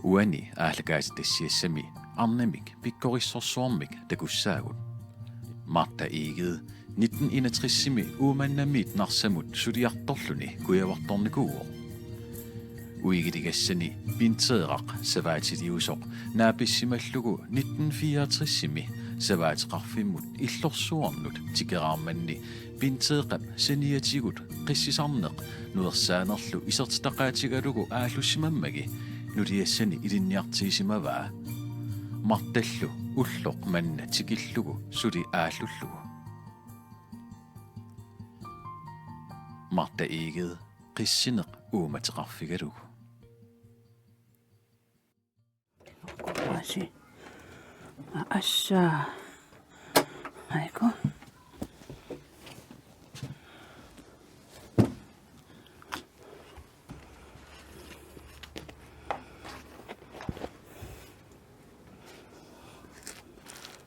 uani ahlakaasitassiassami arnamik pikkorissorsuarmik takussaagut Marta Egede 1961-simi uumannamiit narsamut suliartorluni kujavartornikuuor uigidigassani pinteeraq savaatiliusoq naapissimallugu 1964-simi savaatiqarfimmut illorsuarnut tikeraarmanni pinteeqam saniatigut qissisarneq nuersaanerlu isertitaqaatigalugu aallussimammagi nuliassani ilinniartiisimavaa martallu ulloq manna tikillugu suli aallullugu Marta Egede qissineq uumatiqarfigalugu Así. Asha. Aiko.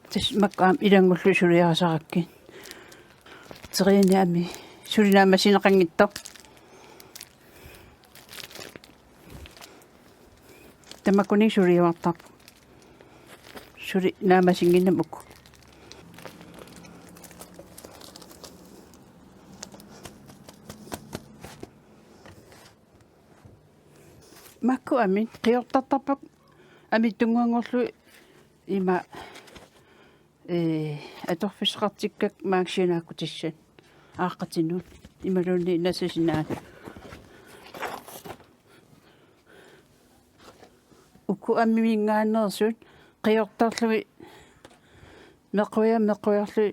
Tismakam ilangullu suliaasaqakkin. Teriiniami sulinaamasineqanngitto. Tamakuni suliaartaq. Suri naamasinginnamuk. Makku amin qiortartarpak amit tunguangorlu ima atorfisqartikkak maaksianaakkutissan aaqqatinuut imalunni nasasinaan ukku ammimingaannersut qiortarlui meqquarlu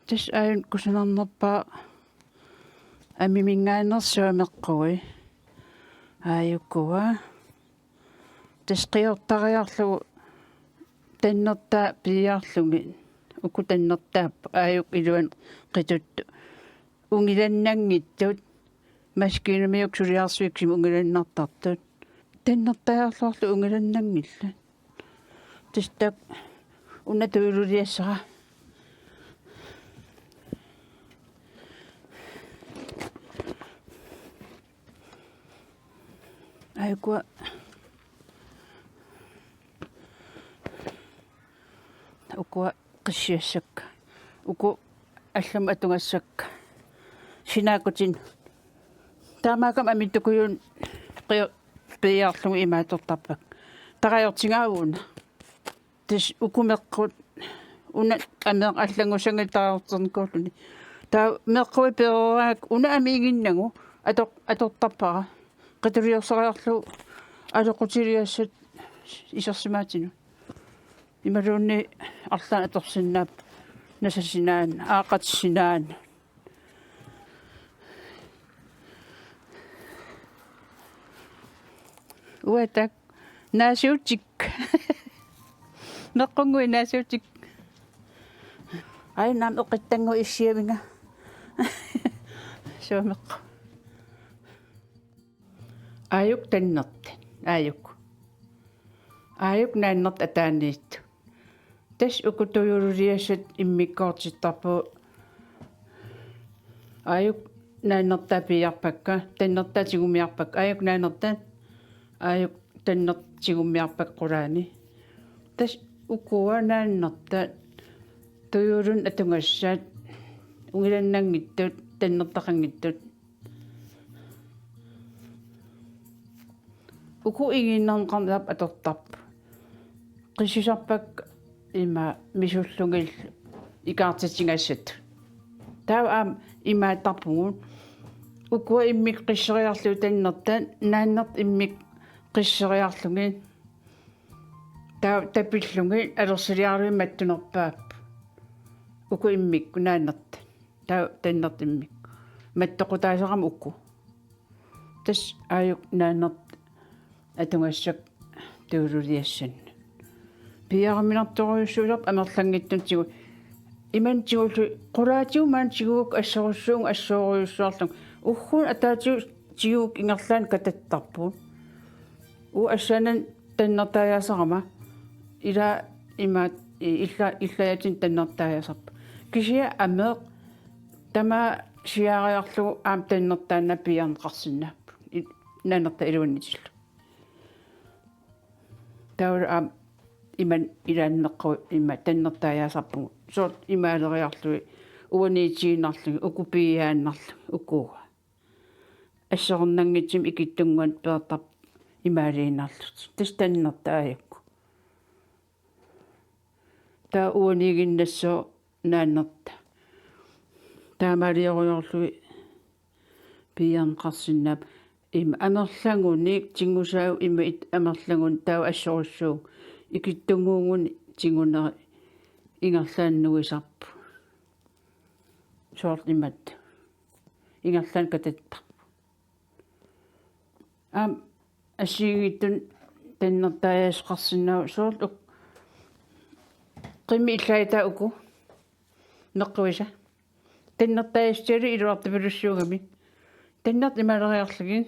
tas aayun kusanarnerpaa ammimingaannersuа meqqui aayukkuа tas qiortariarlugu tannertaa piiarlugi ukku tannertaappa aayuk iluan qituttu ungilannangittut maskiinamiuk suliarsuiksimi ungilannartartut tannertaarluarlu ungilannangilla tistak unatuululiassara aayukkuа ukua qissiassakka uku allama atungassakka sinaakutin taamaakam amittukuyun piiarlugu imaatortarpak taqajortingaavuna tis ukumeqqut una ameeq allangusangitaaorternikkuulluni taa meqqui peeraak una amiinginnagu atortarpara qituliorsaриарлу алоqutiliassat isерsimaatinu imaluunni arlaan atorsinnaap nasassinaan aaqatissinaan uatak naasiutik meqqungui naasiutik ai naam eqittangu issiavinga suameq aayuk tannertan aayuk naannert ataaniittu tas ukutuyululiassat immikkoortittarpu aayuk naannertaa piiarpakka tannertaa tigumiarpak aayuk naannertaan aayuk tannertigummiarpak qulaani tas ukkuа naannerta tuyulun atungassaat ungilannangittut tannertaqangittut uku inginnarnqarnap atortarpu qissisarpak ima misullungil ikaartitigassat taa aam imaattarpugut ukua immik qisseriarlu tannertaan naannert immik qisseriarlugi taa tapillungi alerсилиарлуи матtunerpaap uku immik naannert taa tannert immik mattoqutaasaqam ukku tas aayuk naannert atungassak tuululiassan piaraminartoruissuulerp amerlangittutigu imantigullu qulaatigu maantiguuk assorussuung assooruyussuarlung ugguun ataatiu tiguuk ingerlaan katattarpuut assaanan tannertaajaasarama ila imaat illayatin tannertaajaasarpa kisia ameeq tama siaariarlugu aam tannertaanna piarneqarsinnaappu nanerta iluannitillu таула иман илааннеққу има таннертаяасарпугу соорт имаалериарлуи уаниитигиннарлуги укупиааннарлу укууга ассернангитсим икиттунгуан пеэртар имаалииннарлут тас таннертааюкку таа уанигиннассоо нааннерта таамаалиориорлуи пианқарсиннаап има амерлангуник тингусаау има ит амерлагун таа ассоруссуу икиттунгуугун тингунери ингерлааннуисарпу соорт имат ингерлаан кататта ассигиттун таннертаяасеқарсинаа соорт qimmi illaita uku neqquisa tannertaassali iluartapillussuugami tannert imaleriarlugin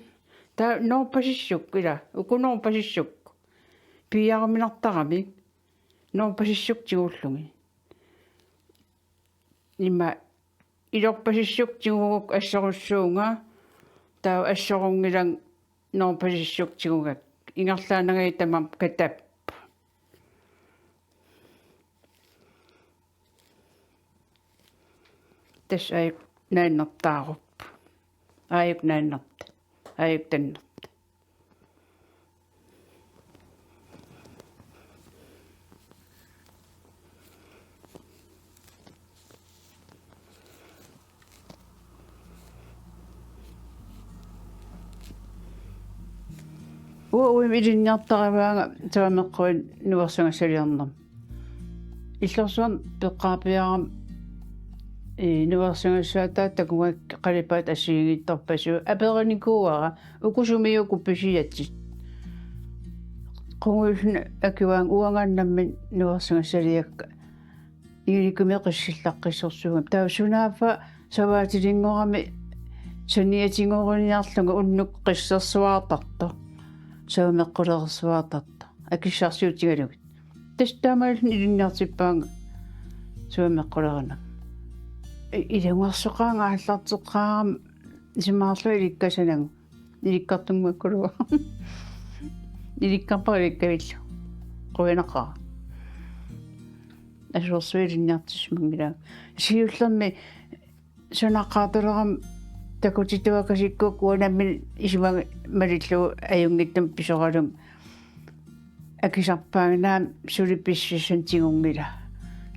taa noorpasissuk ila ukunoorpasissuk piaruminartarami noorpasissuk tigullungi imma ilorpasissuk tiguгук ассорусsuunga taa assorungilang noorpasissuk tигугак ингерлаанагай тамам катап тас аюк нааннертааруп аюк нааннерт аюк таннерт уимилинниартараваага таамеққуин нуерсунгассалиарнам иллерсуан пеққаапиарам нуерсунгассаатаа такугак қалипаат ассигигитторпасу апериникууара укусумиуку писиатсит қунгуусна акуаан уангааннаммин нуерсунгассалиакка ииликумеқиссиллаққиссерсугам таусунаафа саваатилингорами саниатингоруниарлуга уннук қиссерсуаартарто саумеққулерсуаартарто акиссарсиутигалугит тастаамаални илинниартиппаанга саумеққулерна илунгерсоқаанга аллартеққаарам исимаарлу иликкасанагу иликкартунгмаккулуга иликкарпариликкавиллу қуинақаа асуерсуилинниартисмангила сиуллерми санаққаатулерам такутитуакасиккук уанаммин исимага малиллу аюнгиттам писоралум акисарпаагнаам сулиписсисан тигунгила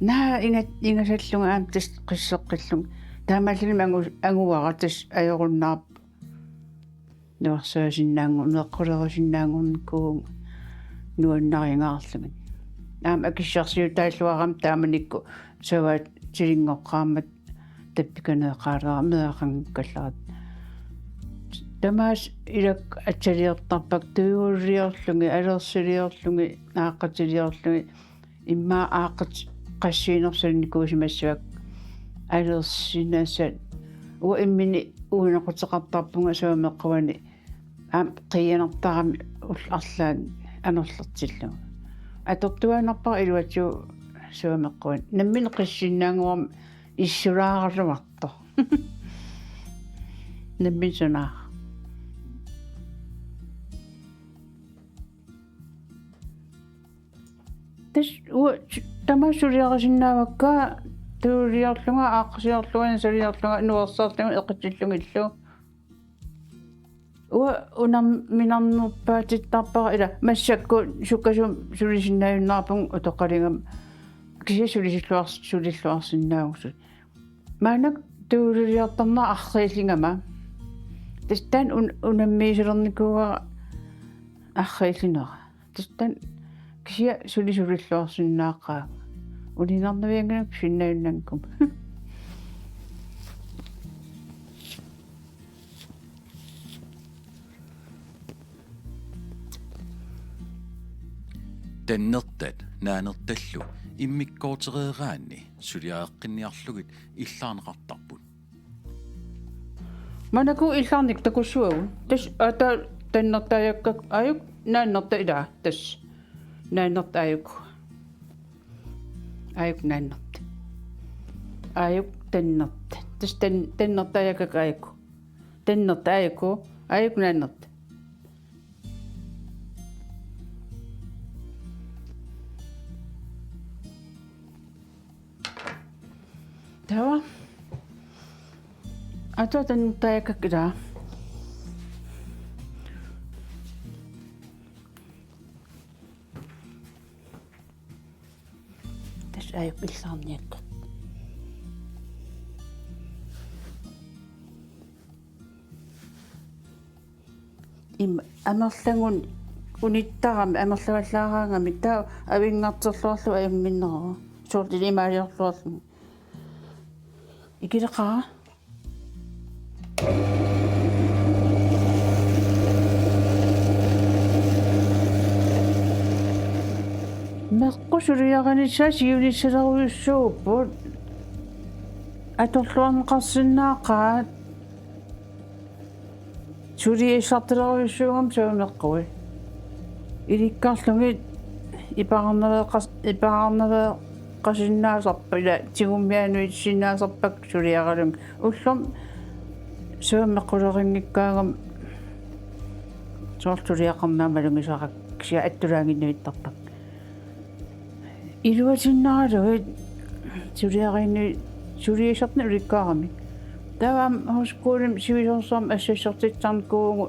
наа ингасаллунга аам тас қиссеққиллун таамааллини ангуара тас аёруннаарп нуарсаасиннаангу неққулерисиннаангурникуу нуаннарингаарлаган аам акиссарсиутааллуарам тааманикку саваат тилингоққаамат таппиканеқаалера меақангкалларат тамаас илак атсалиертарпак туйууллиорлунги алерсилиорлунги ааққатилиорлунги имма ааққат qassiinersalnikkuusimassavak алерсинасат уа иммини уинеқутеқартарпунга саумеққуани аам қиянертарами арлаан анерлертиллу атортуанерпар илуатсуу саумеққуан наммин қиссиннаангуарм иссулааралуарто наммин санаа тас уа тамассулиарасиннаавакка туулиарлунга ааққасиарлуган салиарлунга нуерсаарлунга эққатиллугиллу уа унам минарнерпаатиттарпара ила массакку суккасум сулисиннааюннаарпун утоққалингам кисисулисиллуарсиннаагусут маанак туулиартарнаа аррииллингама тастан унаммиисулерникууга аррииллинера тастан кisia сулисулиллуарсиннааққаа улинарнавиангана синнааюннанкум таннертат наанерталлу иммиккоотереераанни сулиаэққинниарлугит иллаарнеқартарпут манаку иллаарник такуссуагу тас ата таннертаяккак аюк нааннерта илаа тас нааннерта аюк нааннерта аюк таннерта тас таннертаяккак аюк таннерта аюк нааннерта Tawa. Ato tan tayo kakira. Tas ayok ilsaan niekka. Amerlangun unittaram amerlavallaaraangami taa avingarterluarlu ajamminnerua suortili imaaliorluarlu ikileqara meqqusuriaranissa siunissaleruyussuuput atorluarneqarsinnaaqaat suliissartileruyussuugam suumeqqui ilikkaarlungit ipararnereqasinnaasarpa ila tigummianuit sinnaasarpak suliaralung ullum suumeqquleriнгиккаагам soortuliaqarnaamalungisaqak sia attulaanginnuittarpak iluatinnaaraluit suliariinnu suliissartna ulikkaarami tavam hoskuulim sivisorsaam assassortitsaarnikuugu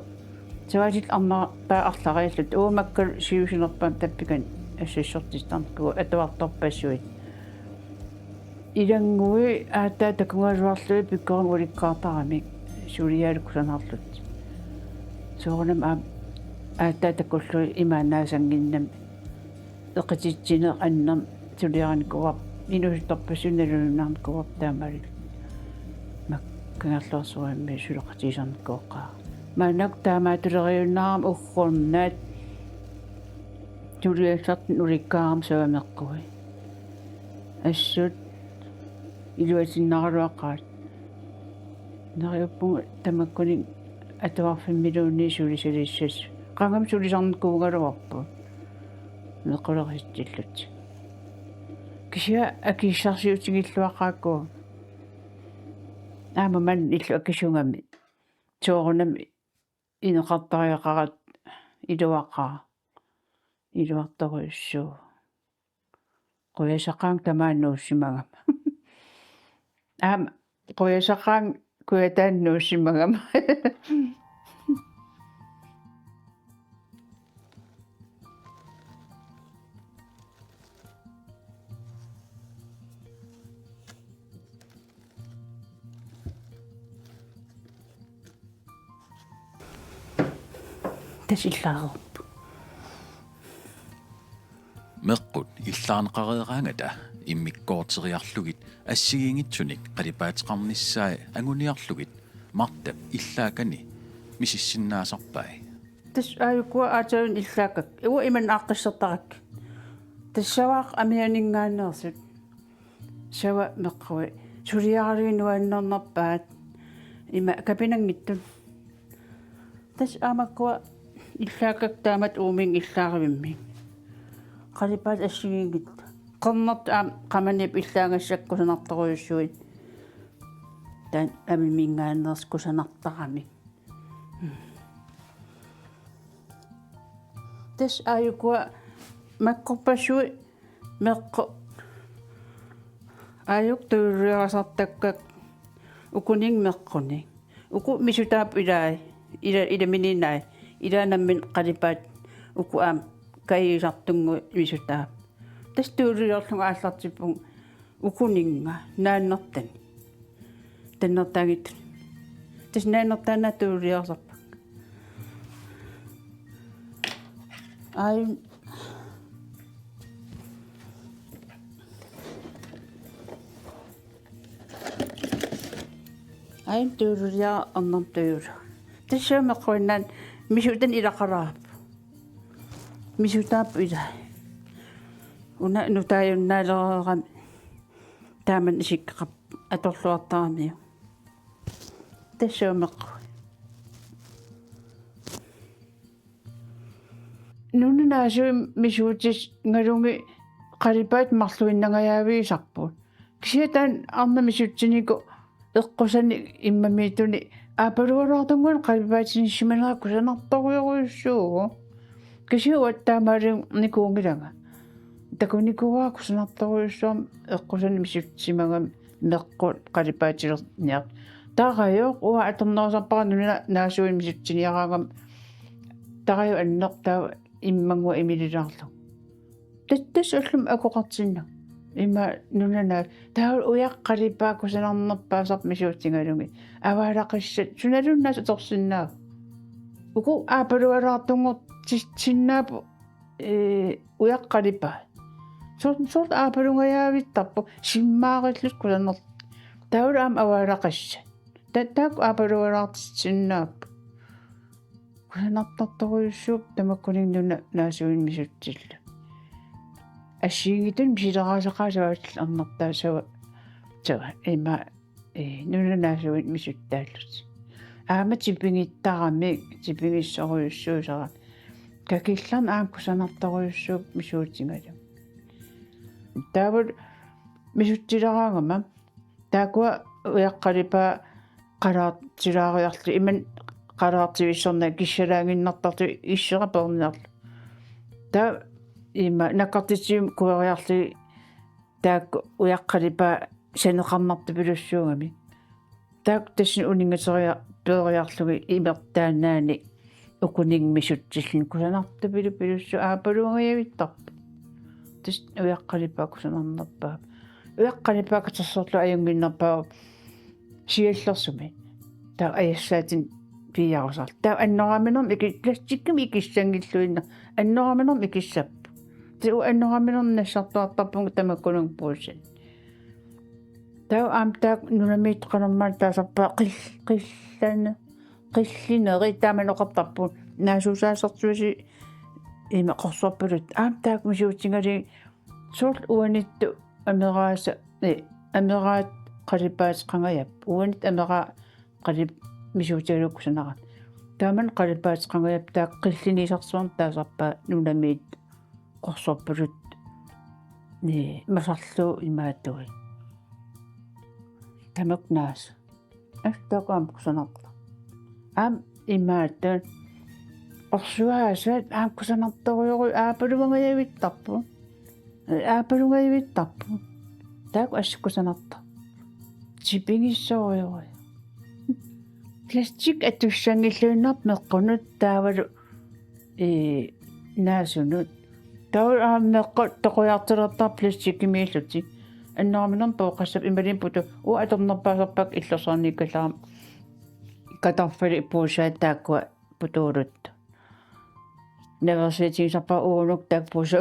savasit arna paa arlariallut uumakkal siusinerpaam tappikan assassortitsaarnikuugu atuartorpassuit ilangui aattaa takungaluarlui pikkorum ulikkaartarami suliaalukkusanarlut soornam aattaa takullui imaannaasangginnam eqatitsine annam suliaranikuuap inusittorpassunalunnaarnikuuap taamali kangerluarsuammi suleqatiisarnikuoqqaa maanak taamaatuleriunnaaram uggornaat suliassartun ulikkaaram suameqqui assut iluatinnaraluaqqaat nariuppunga tamakkuni atuarfimmiluunni sulisalissas qangam sulisarnikuugaluarpu meqquleristillut kisia akiissarsiutigilluaqaakku man illu akisungami soorunam ineqartariaqarat iluartoruussuu quyasaqaang tamaannuussimagam quyasaqaang kuyataannuussimagam tasillaarup meqqut illaarneqareeraangata immikkoorteriarlugit assigiingitsunik qalipaateqarnissaai anguniarlugit martap illaakani misissinnaasarpai tas ayukua aataun illaakak iwa iman aaqqissertarak tassavaaq amianinngaanersut sawa meqqui suliaraliinuannernarpaat ima kapinangittun tas amakkua illaakak taamat uuming illaarivimmi qalipaat assigiingit qernert qamanip illaangassakkusanartoruyussuit taan amiminngaannerskusanartarami tas ayukua makkorpassui meqqo ayuk tuulluarasartakkak ukuning meqquni uku misutaap ila mininai ila nammin qalipaat uku kaiisartungu misutaap tas tuulluarlunga aallartipung ukuninga naannertan tannertaangit tas naannertaana tuulluarsarpak ayun tuullulia annartuulu тассаамеққуиннаан мисутан илақараап мисутаап ила уна нутааюннаалерерам тааман исиккеқап аторлуартарамиу тассаамеққу нуннаасуим мисуутис нгалунги қалипаат марлуиннагаяавиисарпут кисиатаан арна мисутсинику эққусани иммамиитуни апалуалаартунгуан қалипаатинissиманеракку санарторуйоруйуссуугу кисиуаттаамаалин никуунгилага такуникуаакку санарторуйуссуам эққусани мисутсимагам meqqut qalipaatilерniaq taqayoq uа atornerusarparanuna naasuin misutsiniaraangam taqayu annertaa иммангуа имилилаарлу таттас уллум акоқартинна има нунана таа уяққалипаа кусанарнерпаасар мисуутингалуги аваалақиссат суналуннаас торсиннаа уку аапалуалаартунгор тиссиннаапу уяққалипаа сорт аапалунгаяавиттарпу симмаариллут кусанер таулаам аваалақисса таттаак аапалуалаартиссиннааппу кусанартарторуйуссууп тамаккуниннуна наасуин мисутсилла ассиигитун мисилераасақаасаваатл арнартаасава тава има нунанаасуин мисуттааллут аама типингиттарами типингиссоруйуссуусара какиллан аам кусанарторуйуссууп мисуутингалу таавал мисутсилераангама таакуа уяққалипаа қалаартилаариарли иман қалаартивиссорна киссалаангиннартарту иссерапорнерлу таа има наккартитсиум куариарли таак уяққалипаа санеқарнарту пилуссуугами таак тасни унингасериа пеериарлуги имертаанаани укуниг мисутсиллин кусанарту пилуссу аапалуангиавиттарпу тас уяққалипаа кусанарнерпаа уяққалипаа катассорлу аюнгиннерпаа сиаллерсуми таа аяссаатин пиярусар таа аннераминерм пластикками икиссангиллуинна аннераминерм икиссаппу таа аннераминерм нассартуартарпунг тамаккунун пууссан таа аамтаак нунамиит канаммаат таасарпаа қиллана қиллинери тааманеқартарпу наасусаасертуси има қорсуарпулут аамтаак мисуутингали суурл уанитту амерааса амераат қалипаас қангаяп уанит амера қалип мисуутигалуккусанара тааман қалипаас қангаяп таа қиллинисарсуарн таасарпаа нунамиит қорсуарпулут ни масарлуу имааттуи тамак наас астакаам кусанарта ам имааттан орсуаасаат аам кусанарторуйору аапалуангаяавиттарпу таак ассуккусанарта типингиссоруйору пластик атуссангиллуиннар меққунут таавалу наасунут тау ааммеққут тоқуяартилертар пластиккимииллути аннераминерм пооқассап ималин путу аторнерпаасарпак иллерсаарниккалаам катарфали пуусаат тааккуа путуулут неверситисарпа уунук таак пуусу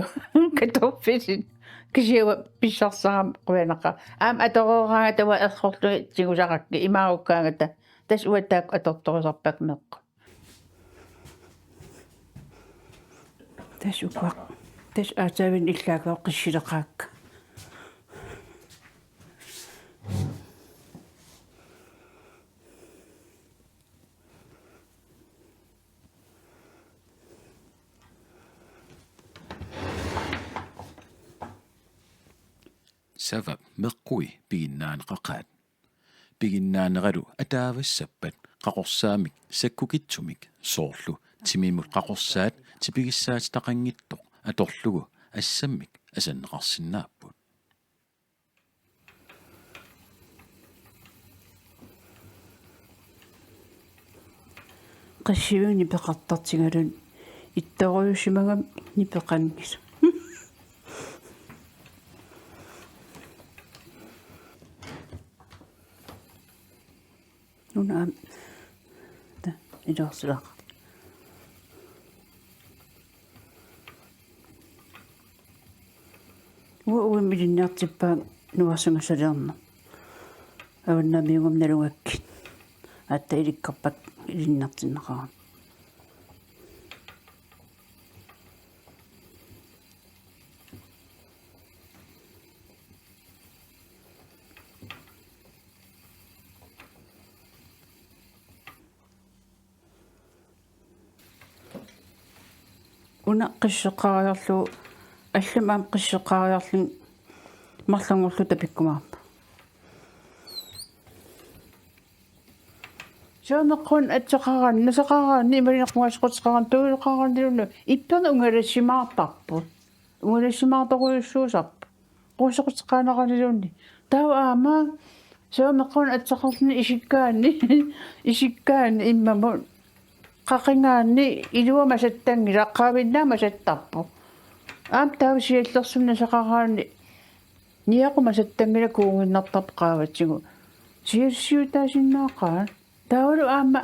катарфисин кисиуа писсарсарам қуянақа аам атороораага тава ерхорлуи тигусаракки имааруккаагата тас уаттаак аторторисарпак меққа тас уквақ тас аатаавин иллаакаа қиссилеқаакка сава меққуи пигиннаанеқақаат пигиннаанералу атаавассаппат қақорсаамик саккукитсумик соорлу тимимут қақорсаат типигиссаат тақангиттоқ аторлугу ассаммик асаннеқарсинааппут qassiuuni peqartartingalun ittoruusimagam nipeqanngis nuna ta idorsulaaq uimilinniartippaa nuarsungasaliarna аваннамиугам налугаккит аатта иликкарпак илиннартиннеқаран уна қиссеқариарлу алламаам қиссеқариарлун марлангорлу тапиккумаарпа сёнеққун атсеқаран насеқаран нималинерпугасеқутеқаран туилеқаран дилуну ипперна унгалассимаартарпу унгалассимаарторуйуссуусарпу қуусеқутеқаанеқалилуунни Tau ama so maqon atsoqorni isikkaani immamu qaqingaanni ilua masattangila qaavilla masattarpu aam tau siallersunna saqaraani niaqu masattangila kuunginnartarp qaavatsigu siussiutaasinnaaqaa taulu aama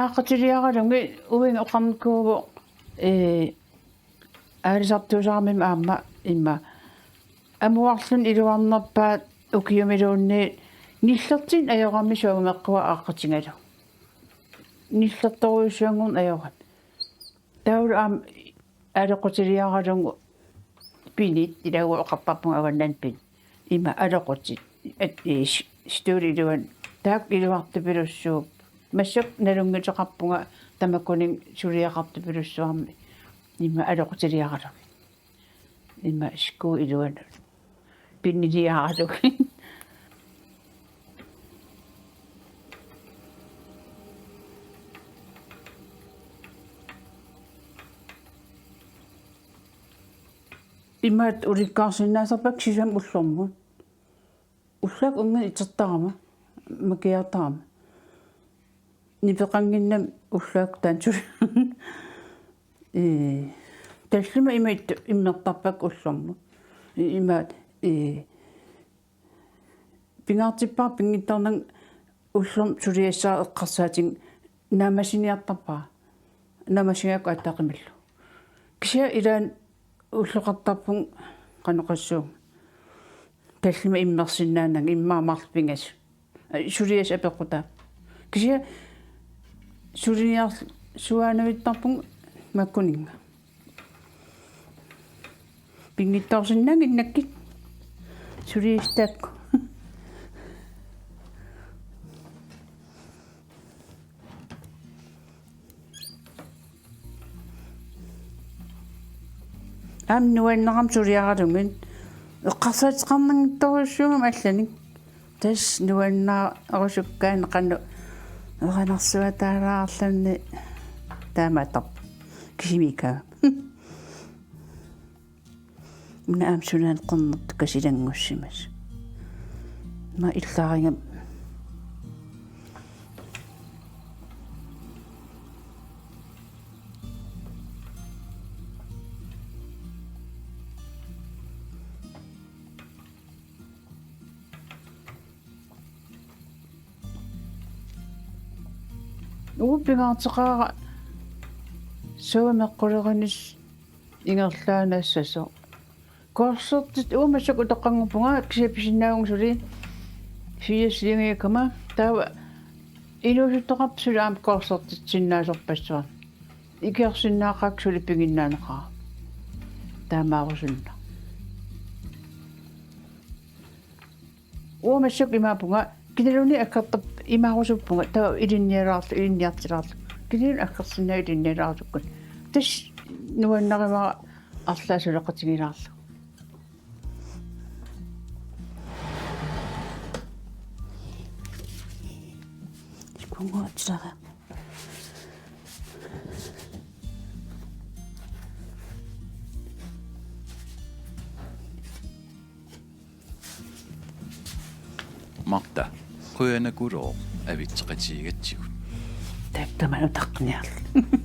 aaqatiliaralungi uinga oqarnikuugu аалисартуусаармим аама имма амуарлун илуарнерпаат укиумилуунни ниллертин аёрами суагумеққуа ааққатингалу ниллерторуйуссуангорн аёрат таулу аама алеқутилиаралунгу пинит илагу оқарпарпунга аваннан пин имма алеқутит стуулилуан таак илуартупилуссууп массак налунгитеқарпунга тамаккунин сулиақартупилуссуарми имма алеқутилиаралу имма скуу илуан пиннилиаралу иммаат уликкаарсинаасарпак сисам уллормун уллак унга итертарама макиартарама нипеқангиннам уллаак таансу таллима имаит иммертарпак уллорму имаат пингаартиппар пингиттарнан уллорм сулиассаа эққарсаатин наамасиниартарпаа наамасигаку аттаақимиллу кися илаан уллоқартарпун канеқассуу таллима иммерсиннаанан иммаамарлпингас сулиас апеққута кися сулиар суаанавиттарпун маккунинга пингиттарсиннаан иннаккит сулиистаакку ам нуаннерам сулиаралунгин эққарсаатеқарнангитторуссуумам алланик тас нуаннаа арусуккаан қанну эранарсуатаалаарланни тааматар кисимика мна амсунан қоннерт касилангуссимас ма иллаарингам ууппингаартеқаара суамеққулеринис ингерлаанассасо корсертит уумассак утоққангуппунга кисаписиннаагун сули фиаслингиакама таава инуусуттоқарп сулаам корсертит синнаасорпассуар икиарсиннаақаак сули пингиннаанеқаа таамаарусунна уумассак имаапунга киналуни аккартап имаарусуппунга таа илинниартилаарлу киналун аккарсинаа илинниалаартуккут тас нуаннаримаа арлаасулеқатигилаарлу ипунгуатсара Marta, quyanakuro avitseqatigigatsigut. Taaktamanu taqqniarlu.